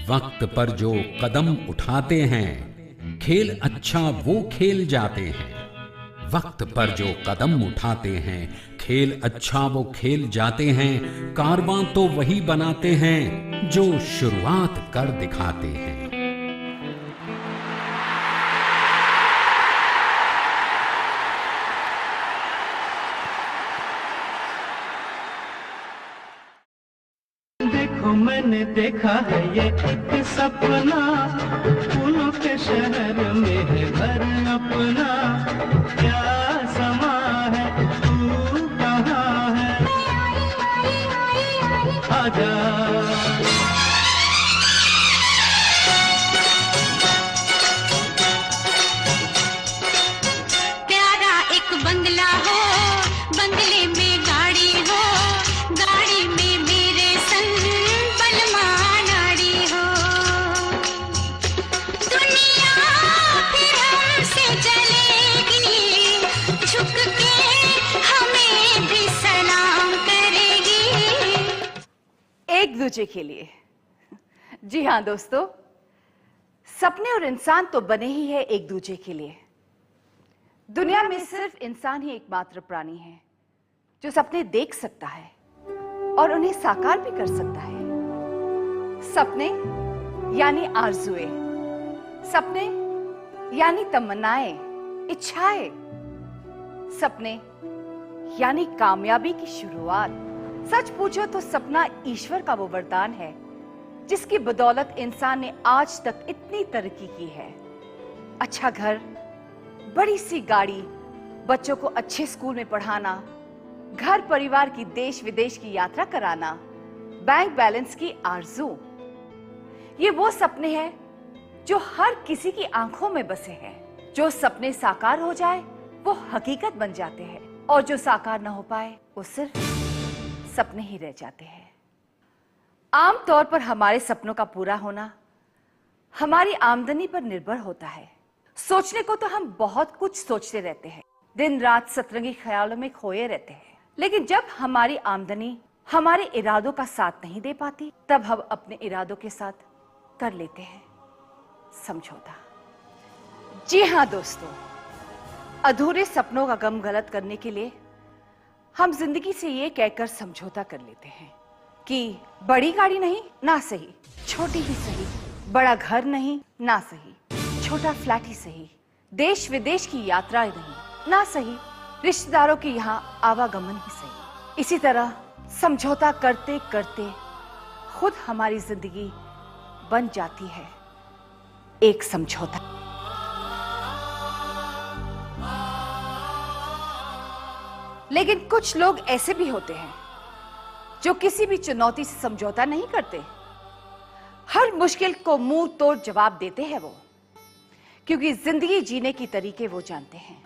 वक्त पर जो कदम उठाते हैं, खेल अच्छा वो खेल जाते हैं। वक्त पर जो कदम उठाते हैं, खेल अच्छा वो खेल जाते हैं। कारवां तो वही बनाते हैं जो शुरुआत कर दिखाते हैं। देखो मैंने देखा है ये एक सपना, फूलों के शहर में है घर अपना। क्या समा है, तू कहाँ है, आजा। प्यारा एक बंगला हो, बंगले में गाड़ी हो, गाड़ी में मेरे संग बलमा नाड़ी हो। दुनिया फिर हमसे चलेगी, झुक के हमें भी सलाम करेगी। एक दूजे के लिए। जी हाँ दोस्तों, सपने और इंसान तो बने ही है एक दूजे के लिए। दुनिया में सिर्फ इंसान ही एकमात्र प्राणी है जो सपने देख सकता है और उन्हें साकार भी कर सकता है। सपने यानी आरज़ुएं, सपने यानी तमन्नाएं, इच्छाएं, सपने यानी कामयाबी की शुरुआत। सच पूछो तो सपना ईश्वर का वो वरदान है जिसकी बदौलत इंसान ने आज तक इतनी तरक्की की है। अच्छा घर, बड़ी सी गाड़ी, बच्चों को अच्छे स्कूल में पढ़ाना, घर परिवार की देश विदेश की यात्रा कराना, बैंक बैलेंस की आरज़ू, ये वो सपने हैं जो हर किसी की आंखों में बसे हैं। जो सपने साकार हो जाए वो हकीकत बन जाते हैं और जो साकार ना हो पाए वो सिर्फ सपने ही रह जाते हैं। आम तौर पर हमारे सपनों का पूरा होना हमारी आमदनी पर निर्भर होता है। सोचने को तो हम बहुत कुछ सोचते रहते हैं, दिन रात सतरंगी ख्यालों में खोए रहते हैं, लेकिन जब हमारी आमदनी हमारे इरादों का साथ नहीं दे पाती, तब हम अपने इरादों के साथ कर लेते हैं समझौता। जी हाँ दोस्तों, अधूरे सपनों का गम गलत करने के लिए हम जिंदगी से ये कहकर समझौता कर लेते हैं कि बड़ी गाड़ी नहीं ना सही, छोटी ही सही, बड़ा घर नहीं ना सही, छोटा फ्लैट ही सही, देश विदेश की यात्रा नहीं ना सही, रिश्तेदारों के यहाँ आवागमन ही सही। इसी तरह समझौता करते करते खुद हमारी जिंदगी बन जाती है एक समझौता। लेकिन कुछ लोग ऐसे भी होते हैं जो किसी भी चुनौती से समझौता नहीं करते। हर मुश्किल को मुंह तोड़ जवाब देते हैं वो, क्योंकि जिंदगी जीने की तरीके वो जानते हैं।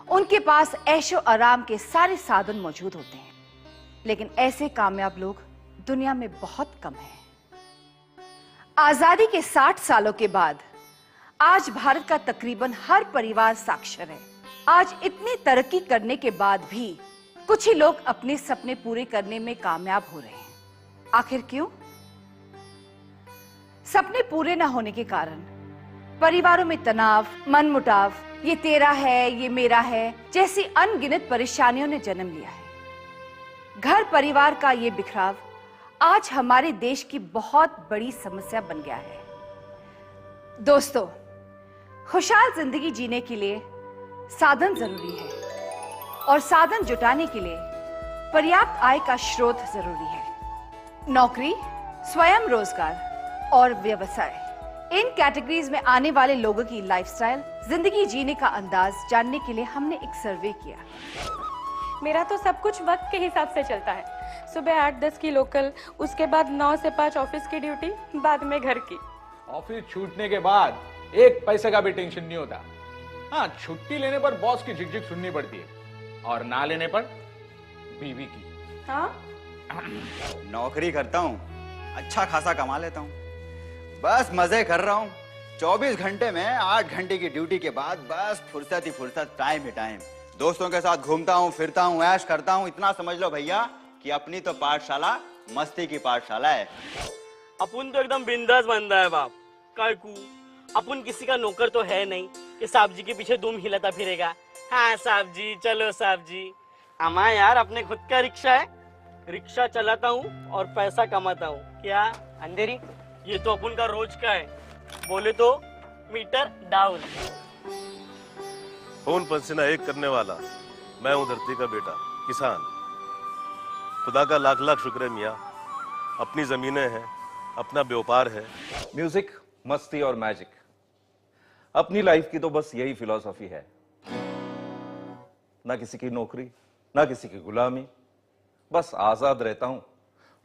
उनके पास ऐशो आराम के सारे साधन मौजूद होते हैं, लेकिन ऐसे कामयाब लोग दुनिया में बहुत कम हैं। आजादी के 60 सालों के बाद आज भारत का तकरीबन हर परिवार साक्षर है। आज इतनी तरक्की करने के बाद भी कुछ ही लोग अपने सपने पूरे करने में कामयाब हो रहे हैं। आखिर क्यों? सपने पूरे न होने के कारण परिवारों में तनाव, मनमुटाव, ये तेरा है, ये मेरा है जैसी अनगिनत परेशानियों ने जन्म लिया है। घर परिवार का ये बिखराव आज हमारे देश की बहुत बड़ी समस्या बन गया है। दोस्तों, खुशहाल जिंदगी जीने के लिए साधन जरूरी है और साधन जुटाने के लिए पर्याप्त आय का स्रोत जरूरी है। नौकरी, स्वयं रोजगार और व्यवसाय, इन कैटेगरीज में आने वाले लोगों की लाइफस्टाइल, जिंदगी जीने का अंदाज जानने के लिए हमने एक सर्वे किया। मेरा तो सब कुछ वक्त के हिसाब से चलता है। सुबह 8-10 की लोकल, उसके बाद 9 से 5 ऑफिस की ड्यूटी, बाद में घर की। ऑफिस छूटने के बाद एक पैसे का भी टेंशन नहीं होता। हाँ, छुट्टी लेने पर बॉस की झिकझिक सुननी पड़ती है और ना लेने पर बीवी की। हाँ? नौकरी करता हूँ, अच्छा खासा कमा लेता हूँ, बस मजे कर रहा हूँ। 24 घंटे में 8 घंटे की ड्यूटी के बाद बस फुर्सत ही फुर्सत, टाइम ही टाइम। दोस्तों के साथ घूमता हूँ, फिरता हूँ, ऐश करता हूँ। इतना समझ लो भैया कि अपनी तो पाठशाला मस्ती की पाठशाला है। अपन तो एकदम बिंदास बंदा है बाप। काकू अपन किसी का नौकर तो है नहीं कि साहब जी के पीछे दुम हिलाता फिरेगा। हाँ साहब जी, चलो साहब जी। अमा यार अपने खुद का रिक्शा है, रिक्शा चलाता हूँ और पैसा कमाता हूँ। क्या अंधेरी? ये तो अपन का रोज का है, बोले तो मीटर डाउन। खून पसीना एक करने वाला मैं हूँ, धरती का बेटा किसान। खुदा का लाख लाख शुक्र है मियाँ, अपनी जमीनें हैं, अपना व्यापार है। म्यूजिक, मस्ती और मैजिक, अपनी लाइफ की तो बस यही फिलॉसफी है। ना किसी की नौकरी, ना किसी की गुलामी, बस आजाद रहता हूं,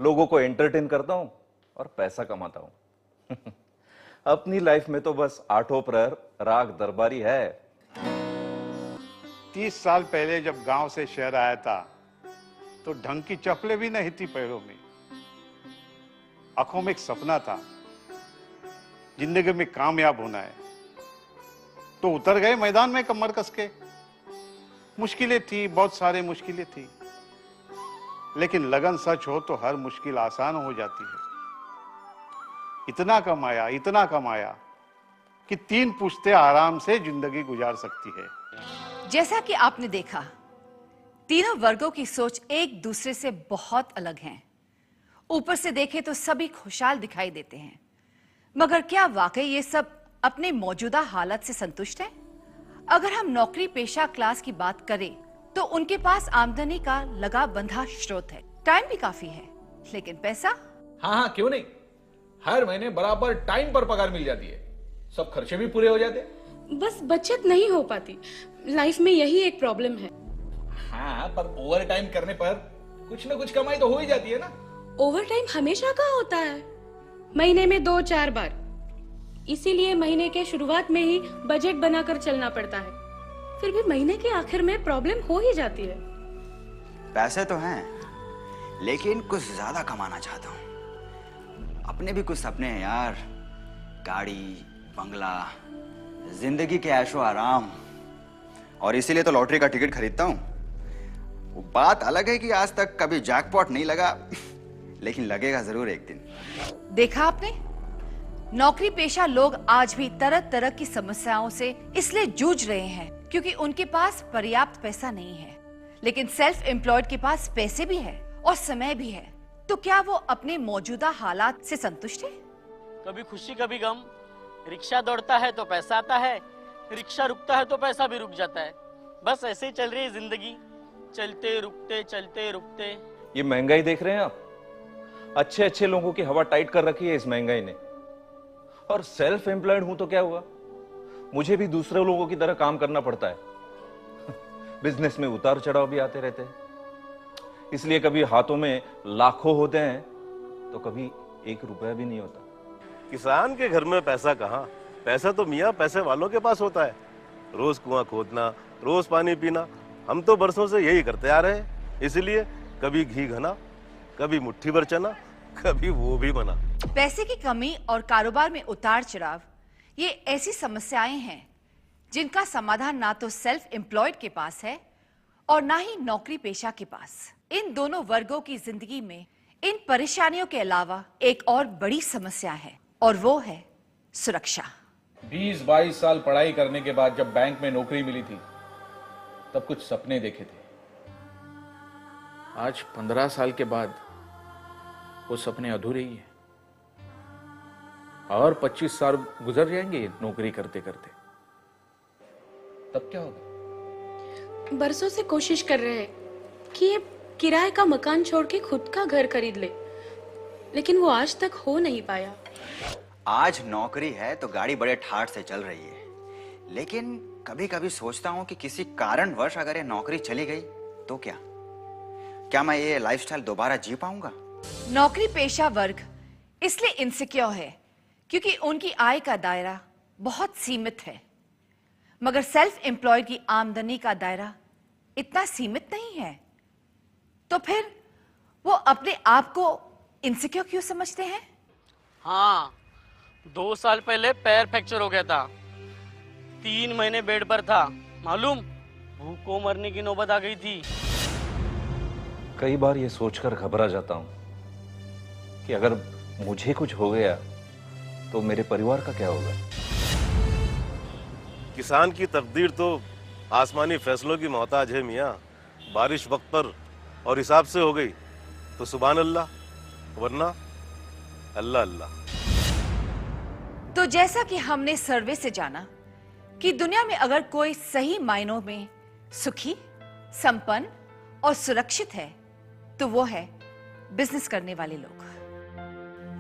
लोगों को एंटरटेन करता हूं और पैसा कमाता हूं। अपनी लाइफ में तो बस आठों प्रहर राग दरबारी है। 30 साल पहले जब गांव से शहर आया था तो ढंग की चप्पलें भी नहीं थी पैरों में। आंखों में एक सपना था, जिंदगी में कामयाब होना है। तो उतर गए मैदान में कमर कस के। मुश्किलें थी, बहुत सारे मुश्किलें थी, लेकिन लगन सच हो तो हर मुश्किल आसान हो जाती है। इतना कमाया कि 3 पुश्तें आराम से जिंदगी गुजार सकती है। जैसा कि आपने देखा, तीनों वर्गों की सोच एक दूसरे से बहुत अलग है। ऊपर से देखें तो सभी खुशहाल दिखाई देते हैं, मगर क्या वाकई ये सब अपने मौजूदा हालत से संतुष्ट हैं? अगर हम नौकरी पेशा क्लास की बात करें तो उनके पास आमदनी का लगा बंधा स्रोत है, टाइम भी काफी है, लेकिन पैसा? हाँ, क्यों नहीं। हर महीने बराबर टाइम पर पगार मिल जाती है, सब खर्चे भी पूरे हो जाते हैं। बस बचत नहीं हो पाती, लाइफ में यही एक प्रॉब्लम है। हाँ, पर ओवर टाइम करने पर कुछ ना कुछ कमाई तो हो ही जाती है ना। ओवर टाइम हमेशा कहाँ होता है, महीने में 2-4 बार। इसीलिए महीने के शुरुआत में ही बजट बनाकर चलना पड़ता है, फिर भी महीने के आखिर में प्रॉब्लम हो ही जाती है। पैसे तो हैं, लेकिन कुछ ज्यादा कमाना चाहता हूँ। अपने भी कुछ सपने हैं यार, गाड़ी, बंगला, जिंदगी के ऐशो आराम, और इसीलिए तो लॉटरी का टिकट खरीदता हूँ। वो बात अलग है कि आज तक कभी जैकपॉट नहीं लगा, लेकिन लगेगा जरूर एक दिन। देखा आपने, नौकरी पेशा लोग आज भी तरह तरह की समस्याओं से इसलिए जूझ रहे हैं क्योंकि उनके पास पर्याप्त पैसा नहीं है। लेकिन सेल्फ एम्प्लॉयड के पास पैसे भी है और समय भी है, तो क्या वो अपने मौजूदा हालात से संतुष्ट है? कभी खुशी कभी गम। रिक्शा दौड़ता है तो पैसा आता है, रिक्शा रुकता है तो पैसा भी रुक जाता है। बस ऐसे ही चल रही है जिंदगी, चलते रुकते। ये महंगाई देख रहे हैं आप, अच्छे अच्छे लोगों की हवा टाइट कर रखी है इस महंगाई ने। और सेल्फ एम्प्लॉयड हूं तो क्या हुआ, मुझे भी दूसरे लोगों की तरह काम करना पड़ता है। बिजनेस में उतार चढ़ाव भी आते रहते हैं, इसलिए कभी हाथों में लाखों होते हैं तो कभी 1 रुपया भी नहीं होता। किसान के घर में पैसा कहाँ, पैसा तो मियाँ पैसे वालों के पास होता है। रोज कुआं खोदना, रोज पानी पीना, हम तो बरसों से यही करते आ रहे हैं। इसलिए कभी घी घना, कभी मुट्ठी भर चना, कभी वो भी बना। पैसे की कमी और कारोबार में उतार चढ़ाव, ये ऐसी समस्याएं हैं जिनका समाधान ना तो सेल्फ एम्प्लॉयड के पास है और ना ही नौकरी पेशा के पास। इन दोनों वर्गों की जिंदगी में इन परेशानियों के अलावा एक और बड़ी समस्या है, और वो है सुरक्षा। 20-22 साल पढ़ाई करने के बाद जब बैंक में नौकरी मिली थी, तब कुछ सपने देखे थे। आज 15 साल के बाद वो सपने अधूरे ही हैं, और 25 साल गुजर जाएंगे नौकरी करते करते, तब क्या होगा? बरसों से कोशिश कर रहे हैं कि ये किराए का मकान छोड़ के खुद का घर खरीद ले, लेकिन वो आज तक हो नहीं पाया। आज नौकरी है तो गाड़ी बड़े ठाठ से चल रही है, लेकिन कभी कभी सोचता हूं कि किसी कारणवश अगर ये नौकरी चली गई तो क्या मैं ये लाइफस्टाइल दोबारा जी पाऊंगा? नौकरी पेशा वर्ग इसलिए इनसिक्योर है क्योंकि उनकी आय का दायरा बहुत सीमित है, मगर सेल्फ एम्प्लॉयड की आमदनी का दायरा इतना सीमित नहीं है। तो फिर वो अपने आप को इनसिक्योर क्यों समझते हैं? हाँ, 2 साल पहले पैर फ्रैक्चर हो गया था, 3 महीने बेड पर था। मालूम, भूख को मरने की नौबत आ गई थी। कई बार ये सोचकर घबरा जाता हूं कि अगर मुझे कुछ हो गया तो मेरे परिवार का क्या होगा? किसान की तकदीर तो आसमानी फैसलों की मोहताज है मियाँ। बारिश वक्त पर और हिसाब से हो गई तो सुभान अल्लाह, वरना अल्लाह अल्लाह। तो जैसा कि हमने सर्वे से जाना कि दुनिया में अगर कोई सही मायनों में सुखी, संपन्न और सुरक्षित है तो वो है बिजनेस करने वाले लोग।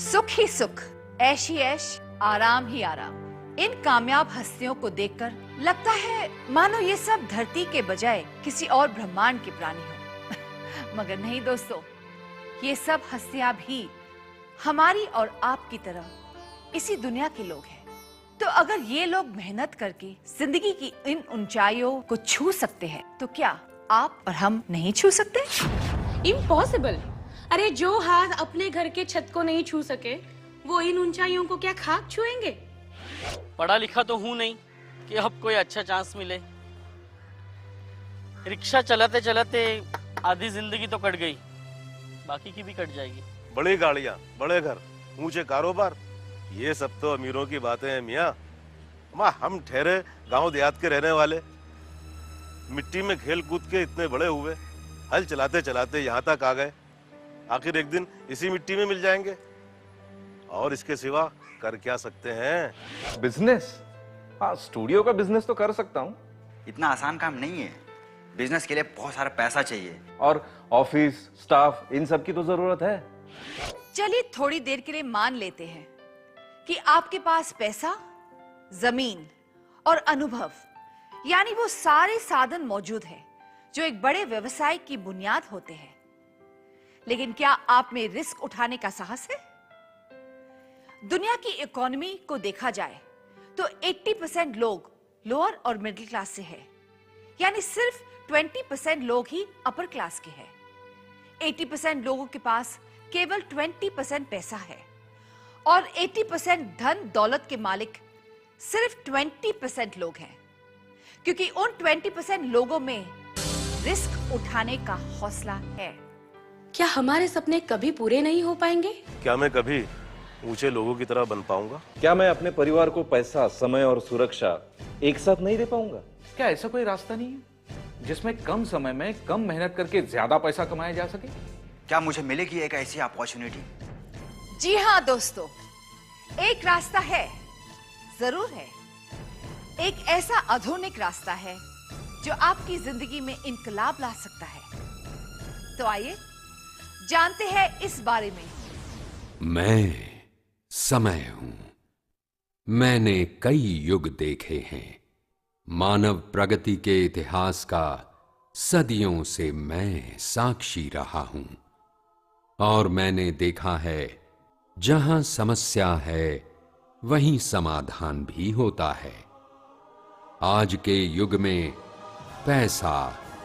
सुख ही सुख, ऐश ही ऐश, आराम ही आराम। इन कामयाब हस्तियों को देखकर लगता है मानो ये सब धरती के बजाय किसी और ब्रह्मांड के प्राणी हो। मगर नहीं दोस्तों, ये सब हस्तियां भी हमारी और आपकी तरह इसी दुनिया के लोग हैं। तो अगर ये लोग मेहनत करके जिंदगी की इन ऊंचाइयों को छू सकते हैं तो क्या आप और हम नहीं छू सकते? इम्पॉसिबल। अरे जो हाथ अपने घर के छत को नहीं छू सके वो इन ऊंचाइयों को क्या खाक छुएंगे? पढ़ा लिखा तो हूं नहीं कि अब कोई अच्छा चांस मिले। रिक्शा चलाते चलाते आधी जिंदगी तो कट गई, बाकी की भी कट जाएगी। बड़ी गाड़ियां, बड़े घर, ऊंचे कारोबार, ये सब तो अमीरों की बातें हैं मियाँ। हम ठहरे गांव देहात के रहने वाले, मिट्टी में खेल कूद के इतने बड़े हुए, हल चलाते चलाते यहाँ तक आ गए। आखिर एक दिन इसी मिट्टी में मिल जाएंगे, और इसके सिवा कर क्या सकते हैं? बिजनेस? हाँ, स्टूडियो का बिजनेस तो कर सकता हूँ। इतना आसान काम नहीं है। बिजनेस के लिए बहुत सारा पैसा चाहिए, और ऑफिस स्टाफ इन सब की तो जरूरत है। चलिए थोड़ी देर के लिए मान लेते हैं कि आपके पास पैसा, जमीन और अनुभव, यानी वो सारे साधन मौजूद हैं जो एक बड़े व्यवसाय की बुनियाद होते हैं। लेकिन क्या आप में रिस्क उठाने का साहस है? दुनिया की इकोनॉमी को देखा जाए तो 80% लोग लोअर और मिडिल क्लास से है, यानी सिर्फ 20% लोग ही अपर क्लास के हैं। 80% लोगों के पास केवल 20% पैसा है और 80% धन दौलत के मालिक सिर्फ 20% लोग हैं, क्योंकि उन 20% लोगों में रिस्क उठाने का हौसला है। क्या हमारे सपने कभी पूरे नहीं हो पाएंगे? क्या मैं कभी ऊंचे लोगों की तरह बन पाऊंगा? क्या मैं अपने परिवार को पैसा, समय और सुरक्षा एक साथ नहीं दे पाऊंगा? क्या ऐसा कोई रास्ता नहीं है जिसमें कम समय में कम मेहनत करके ज्यादा पैसा कमाया जा सके? क्या मुझे मिलेगी एक ऐसी अपॉर्चुनिटी? जी हाँ दोस्तों, एक रास्ता है, जरूर है। एक ऐसा आधुनिक रास्ता है जो आपकी जिंदगी में इनकलाब ला सकता है। तो आइए जानते हैं इस बारे में। मैं समय हूं। मैंने कई युग देखे हैं। मानव प्रगति के इतिहास का सदियों से मैं साक्षी रहा हूं, और मैंने देखा है जहां समस्या है वहीं समाधान भी होता है। आज के युग में पैसा,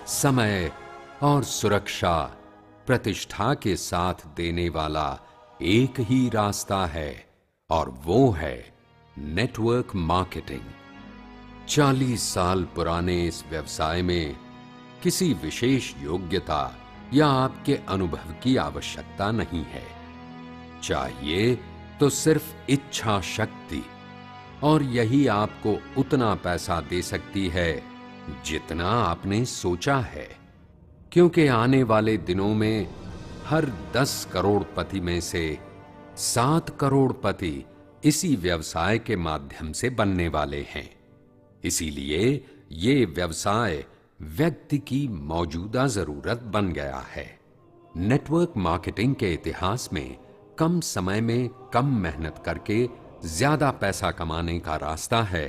समय और सुरक्षा प्रतिष्ठा के साथ देने वाला एक ही रास्ता है, और वो है नेटवर्क मार्केटिंग। 40 साल पुराने इस व्यवसाय में किसी विशेष योग्यता या आपके अनुभव की आवश्यकता नहीं है। चाहिए तो सिर्फ इच्छा शक्ति, और यही आपको उतना पैसा दे सकती है जितना आपने सोचा है। क्योंकि आने वाले दिनों में हर 10 करोड़पति में से 7 करोड़पति इसी व्यवसाय के माध्यम से बनने वाले हैं। इसीलिए ये व्यवसाय व्यक्ति की मौजूदा जरूरत बन गया है। नेटवर्क मार्केटिंग के इतिहास में कम समय में कम मेहनत करके ज्यादा पैसा कमाने का रास्ता है